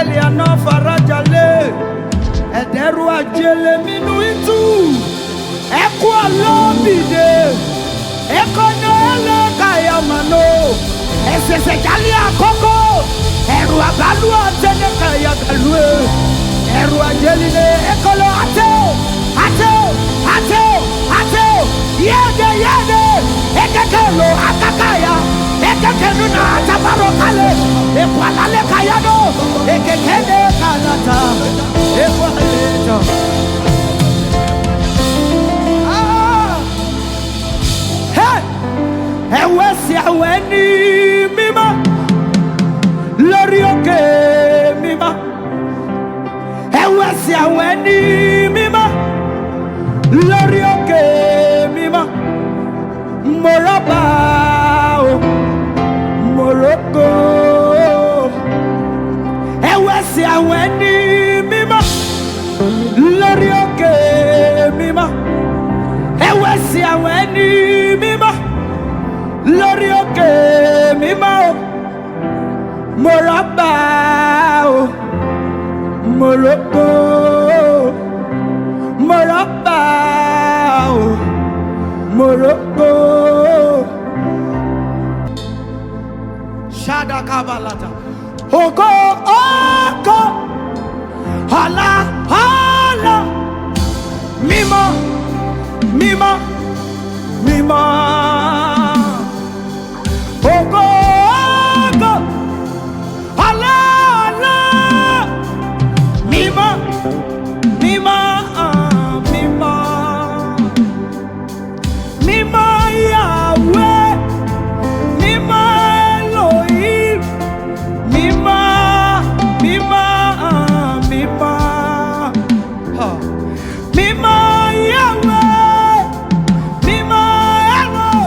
Eliano farajale Ederu ajele minuitu Ekwa lobide Ekono ele kayamano Esese jali akoko Eru agalu atene kaya galue Eru ajeline ekolo ateo Yede Ekekelo akakaya Ekekenuna tabaro kale Ekwalale kayano Ekekene kanata Ekwaleto Hey Ewesi aweni mima Lorioke mima Ewesi aweni mima Lorioke mima Morabao Morocco Ewesi aweni mima Lorioke mima Ewesi aweni mima Lorioke mima Morabao Morocco Morabao Morocco Shada Kabalata Oko Hala Mima Oko Hala Mima Yahweh Mima Elohim Mima Yahweh Mima Elohim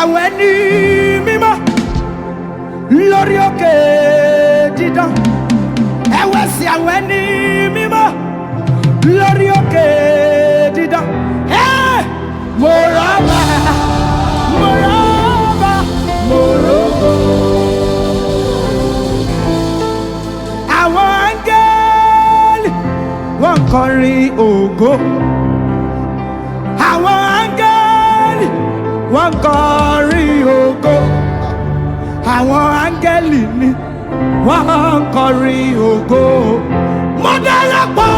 àwọn ẹni mímọ́ lórí òkè dídán ẹwẹ́ sí àwọn ẹni mímọ́ lórí òkè dídán mo rọ́bà mo rọ́bà mo rọ́bà àwọn áńgẹ́lì wọ́n kọrin ògo àwọn áńgẹ́lì wọ́n kọrin ògo àwọn áńgẹ́lì ni wọ́n kọrin ògo mo darapọ̀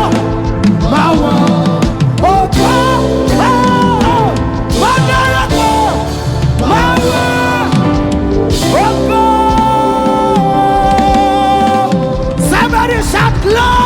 mọ́ wọn ògo mo darapọ̀ mọ́ wọn ògo somebody shout loud.